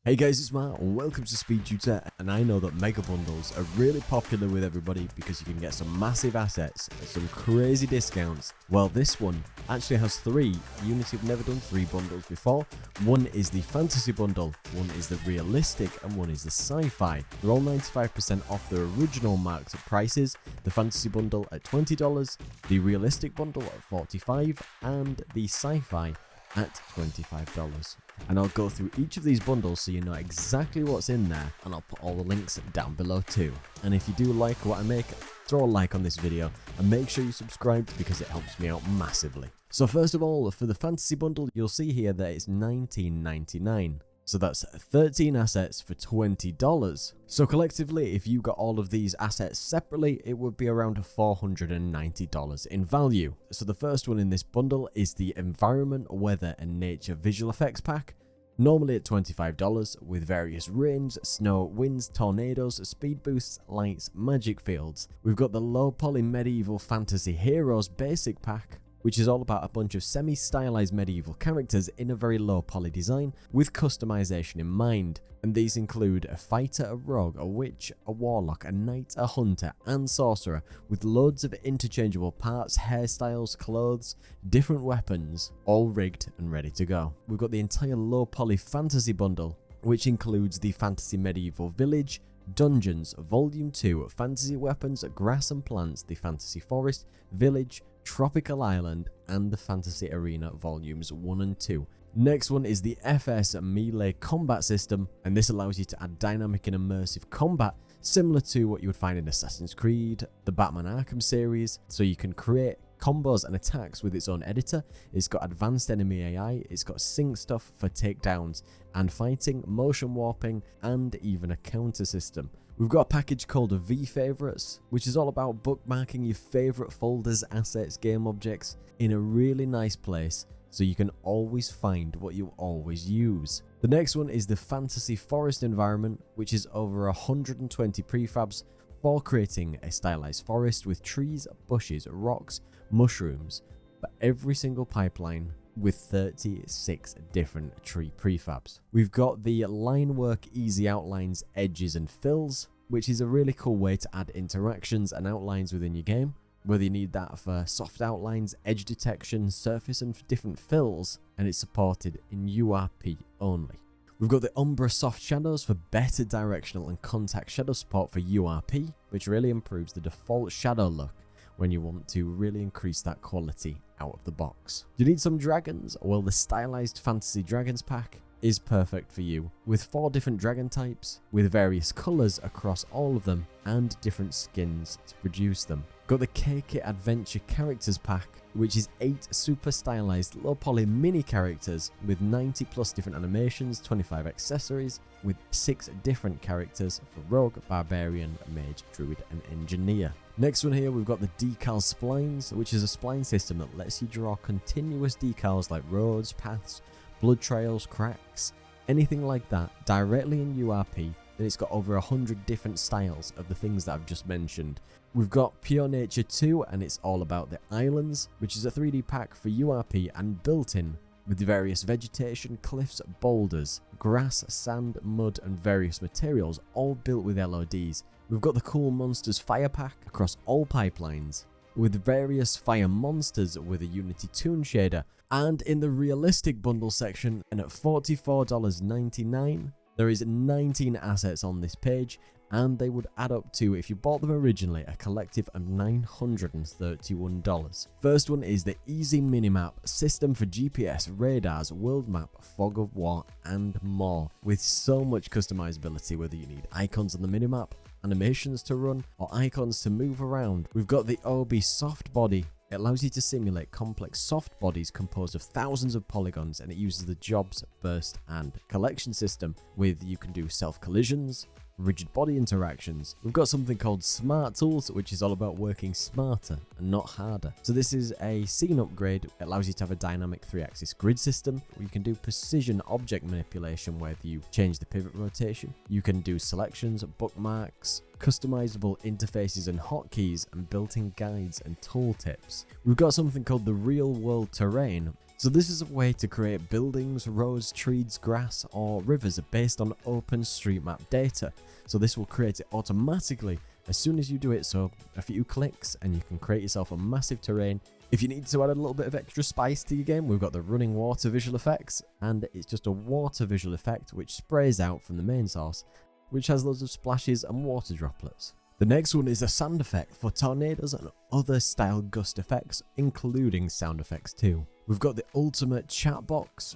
Hey guys, it's Matt and welcome to SpeedTutor, and I know that mega bundles are really popular with everybody because you can get some massive assets at some crazy discounts. Well, this one actually has three. Unity have never done three bundles before. One is the fantasy bundle, one is the realistic, and one is the sci-fi. They're all 95% off their original marked prices. The fantasy bundle at $20, the realistic bundle at $45, and the sci-fi at $25. And I'll go through each of these bundles so you know exactly what's in there, and I'll put all the links down below too. And if you do like what I make, throw a like on this video and make sure you subscribe because it helps me out massively. So first of all, for the fantasy bundle, you'll see here that it's $19.99. So that's 13 assets for $20. So collectively, if you got all of these assets separately, it would be around $490 in value. So the first one in this bundle is the Environment, Weather and Nature Visual Effects Pack. Normally at $25 with various rains, snow, winds, tornadoes, speed boosts, lights, magic fields. We've got the Low Poly Medieval Fantasy Heroes Basic Pack, which is all about a bunch of semi-stylized medieval characters in a very low poly design with customization in mind. And these include a fighter, a rogue, a witch, a warlock, a knight, a hunter, and sorcerer, with loads of interchangeable parts, hairstyles, clothes, different weapons, all rigged and ready to go. We've got the entire low poly fantasy bundle, which includes the Fantasy Medieval Village, Dungeons, Volume 2, Fantasy Weapons, Grass and Plants, the Fantasy Forest, Village, Tropical Island, and the Fantasy Arena Volumes 1 and 2. Next one is the FS Melee Combat System, and this allows you to add dynamic and immersive combat similar to what you would find in Assassin's Creed, the Batman Arkham series, so you can create combos and attacks with its own editor. It's got advanced enemy AI, it's got sync stuff for takedowns and fighting, motion warping, and even a counter system. We've got a package called V Favorites, which is all about bookmarking your favorite folders, assets, game objects in a really nice place so you can always find what you always use. The next one is the Fantasy Forest Environment, which is over 120 prefabs for creating a stylized forest with trees, bushes, rocks, mushrooms for every single pipeline, with 36 different tree prefabs. We've got the Line Work Easy Outlines, Edges and Fills, which is a really cool way to add interactions and outlines within your game, whether you need that for soft outlines, edge detection, surface and different fills, and it's supported in URP only. We've got the Umbra Soft Shadows for better directional and contact shadow support for URP, which really improves the default shadow look when you want to really increase that quality out of the box. Do you need some dragons? Well, the Stylized Fantasy Dragons pack is perfect for you, with 4 different dragon types, with various colours across all of them, and different skins to produce them. Got the KK Adventure Characters pack, which is 8 super stylized low poly mini characters with 90 plus different animations, 25 accessories, with 6 different characters for Rogue, Barbarian, Mage, Druid and Engineer. Next one here, we've got the Decal Splines, which is a spline system that lets you draw continuous decals like roads, paths, blood trails, cracks, anything like that directly in URP. And it's got over 100 different styles of the things that I've just mentioned. We've got Pure Nature 2, and it's all about the islands, which is a 3D pack for URP and built in with the various vegetation, cliffs, boulders, grass, sand, mud and various materials, all built with LODs. We've got the Cool Monsters Fire pack across all pipelines, with various fire monsters with a Unity Toon shader. And in the realistic bundle section, and at $44.99, there is 19 assets on this page, and they would add up to, if you bought them originally, a collective of $931. First one is the Easy Minimap system for GPS, radars, world map, fog of war, and more, with so much customizability, whether you need icons on the minimap, animations to run, or icons to move around. We've got the OB Soft Body. It allows you to simulate complex soft bodies composed of thousands of polygons, and it uses the Jobs, Burst and Collection system, with you can do self-collisions, rigid body interactions. We've got something called Smart Tools, which is all about working smarter and not harder. So this is a scene upgrade. It allows you to have a dynamic 3-axis grid system where you can do precision object manipulation, whether you change the pivot rotation. You can do selections, bookmarks, customizable interfaces and hotkeys, and built-in guides and tooltips. We've got something called the Real World Terrain. So this is a way to create buildings, roads, trees, grass, or rivers based on OpenStreetMap data. So this will create it automatically as soon as you do it. So a few clicks and you can create yourself a massive terrain. If you need to add a little bit of extra spice to your game, we've got the running water visual effects, and it's just a water visual effect which sprays out from the main source, which has loads of splashes and water droplets. The next one is a sound effect for tornadoes and other style gust effects, including sound effects too. We've got the ultimate chat box,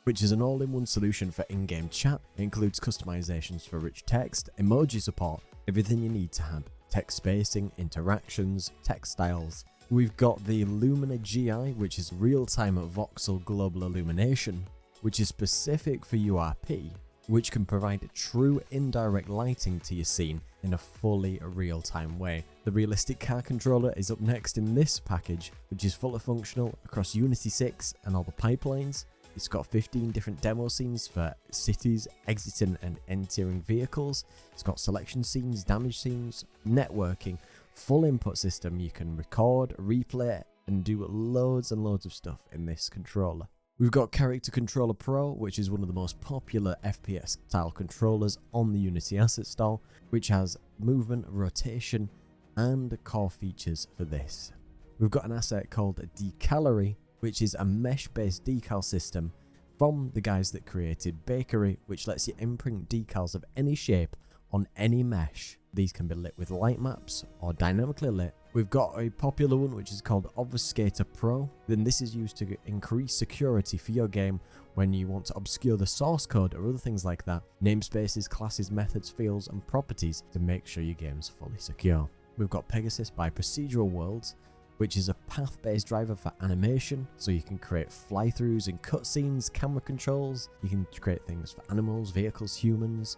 which is an all-in-one solution for in-game chat. It includes customizations for rich text, emoji support, everything you need to have, text spacing, interactions, text styles. We've got the Lumina GI, which is real-time voxel global illumination, which is specific for URP, which can provide true indirect lighting to your scene in a fully real-time way. The realistic car controller is up next in this package, which is fully functional across Unity 6 and all the pipelines. It's got 15 different demo scenes for cities, exiting and entering vehicles. It's got selection scenes, damage scenes, networking, full input system. You can record, replay, and do loads and loads of stuff in this controller. We've got Character Controller Pro, which is one of the most popular FPS style controllers on the Unity Asset Store, which has movement, rotation, and core features for this. We've got an asset called Decalery, which is a mesh-based decal system from the guys that created Bakery, which lets you imprint decals of any shape on any mesh. These can be lit with light maps or dynamically lit. We've got a popular one which is called Obfuscator Pro. Then this is used to increase security for your game when you want to obscure the source code or other things like that. Namespaces, classes, methods, fields, and properties to make sure your game's fully secure. We've got Pegasus by Procedural Worlds, which is a path-based driver for animation, so you can create fly-throughs and cutscenes, camera controls. You can create things for animals, vehicles, humans.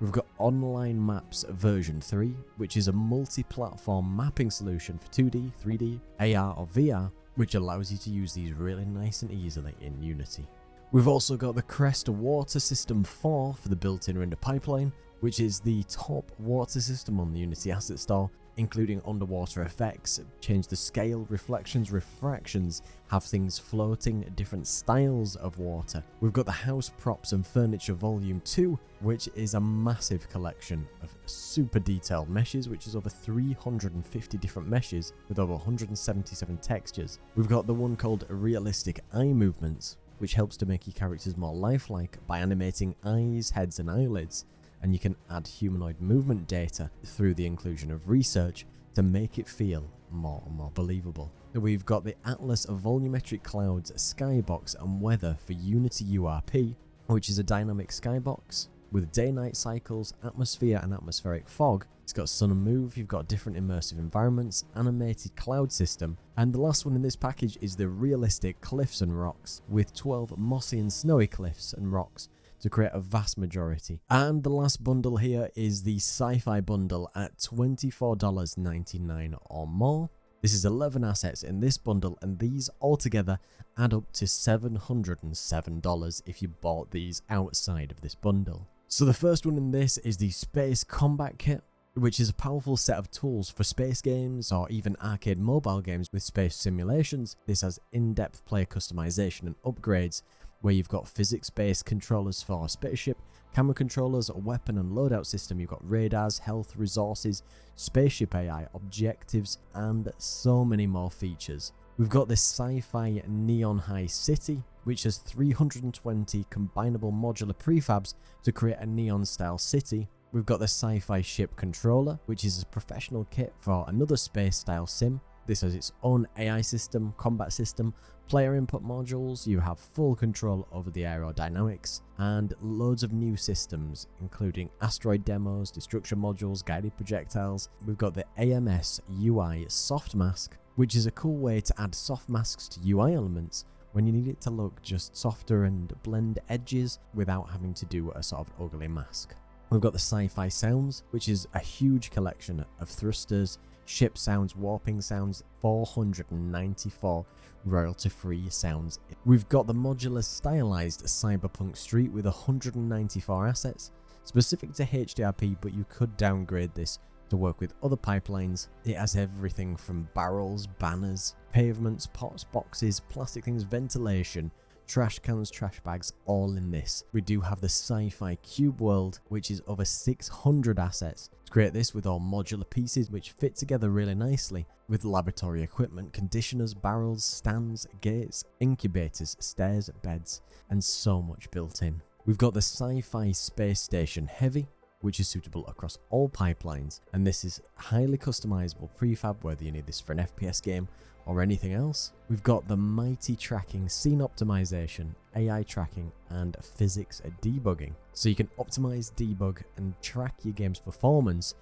We've got Online Maps version 3, which is a multi-platform mapping solution for 2D, 3D, AR or VR, which allows you to use these really nice and easily in Unity. We've also got the Crest Water System 4 for the built-in render pipeline, which is the top water system on the Unity Asset Store, including underwater effects, change the scale, reflections, refractions, have things floating, different styles of water. We've got the House Props and Furniture Volume 2, which is a massive collection of super detailed meshes, which is over 350 different meshes with over 177 textures. We've got the one called Realistic Eye Movements, which helps to make your characters more lifelike by animating eyes, heads and eyelids. And you can add humanoid movement data through the inclusion of research to make it feel more and more believable. We've got the Atlas Volumetric Clouds Skybox and Weather for Unity URP, which is a dynamic skybox with day-night cycles, atmosphere and atmospheric fog. It's got sun and move, you've got different immersive environments, animated cloud system, and the last one in this package is the Realistic Cliffs and Rocks with 12 mossy and snowy cliffs and rocks to create a vast majority. And the last bundle here is the Sci-Fi Bundle at $24.99 or more. This is 11 assets in this bundle, and these altogether add up to $707 if you bought these outside of this bundle. So the first one in this is the Space Combat Kit, which is a powerful set of tools for space games or even arcade mobile games with space simulations. This has in-depth player customization and upgrades, where you've got physics-based controllers for a spaceship, camera controllers, a weapon and loadout system. You've got radars, health, resources, spaceship AI, objectives, and so many more features. We've got this Sci-Fi Neon High City, which has 320 combinable modular prefabs to create a neon-style city. We've got the Sci-Fi Ship Controller, which is a professional kit for another space-style sim. This has its own AI system, combat system, player input modules. You have full control over the aerodynamics and loads of new systems, including asteroid demos, destruction modules, guided projectiles. We've got the AMS UI Soft Mask, which is a cool way to add soft masks to UI elements when you need it to look just softer and blend edges without having to do a sort of ugly mask. We've got the Sci-Fi Sounds, which is a huge collection of thrusters, ship sounds, warping sounds, 494 royalty-free sounds. We've got the modular stylized Cyberpunk Street with 194 assets, specific to HDRP, but you could downgrade this to work with other pipelines. It has everything from barrels, banners, pavements, pots, boxes, plastic things, ventilation, trash cans, trash bags, all in this. We do have the Sci-fi Cube world, which is over 600 assets. To create this with all modular pieces which fit together really nicely, with laboratory equipment, conditioners, barrels, stands, gates, incubators, stairs, beds, and so much built in. We've got the Sci-fi Space Station Heavy, which is suitable across all pipelines, and this is highly customizable prefab, whether you need this for an FPS game or anything else. We've got the mighty tracking, scene optimization, AI tracking, and physics debugging. So you can optimize, debug, and track your game's performance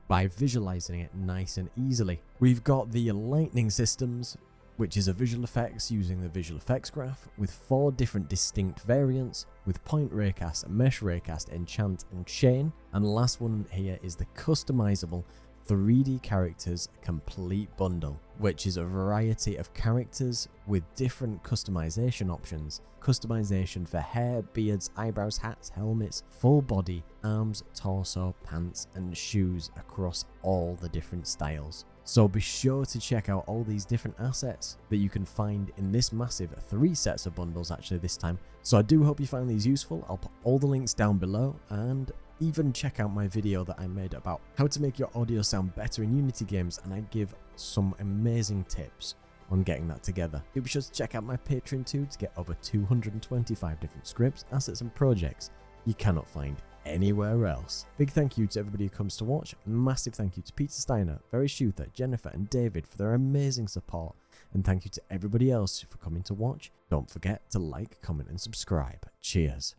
by visualizing it nice and easily. We've got the lightning systems, which is a visual effects using the visual effects graph with 4 different distinct variants with point raycast, mesh raycast, enchant, and chain. And the last one here is the customizable 3D characters complete bundle, which is a variety of characters with different customization options. Customization for hair, beards, eyebrows, hats, helmets, full body, arms, torso, pants, and shoes across all the different styles. So be sure to check out all these different assets that you can find in this massive 3 sets of bundles actually this time. So I do hope you find these useful. I'll put all the links down below, and even check out my video that I made about how to make your audio sound better in Unity games, and I give some amazing tips on getting that together. Be sure to check out my Patreon too to get over 225 different scripts, assets, and projects you cannot find anywhere else. Big thank you to everybody who comes to watch. Massive thank you to Peter Steiner, Very Shooter, Jennifer, and David for their amazing support. And thank you to everybody else for coming to watch. Don't forget to like, comment, and subscribe. Cheers.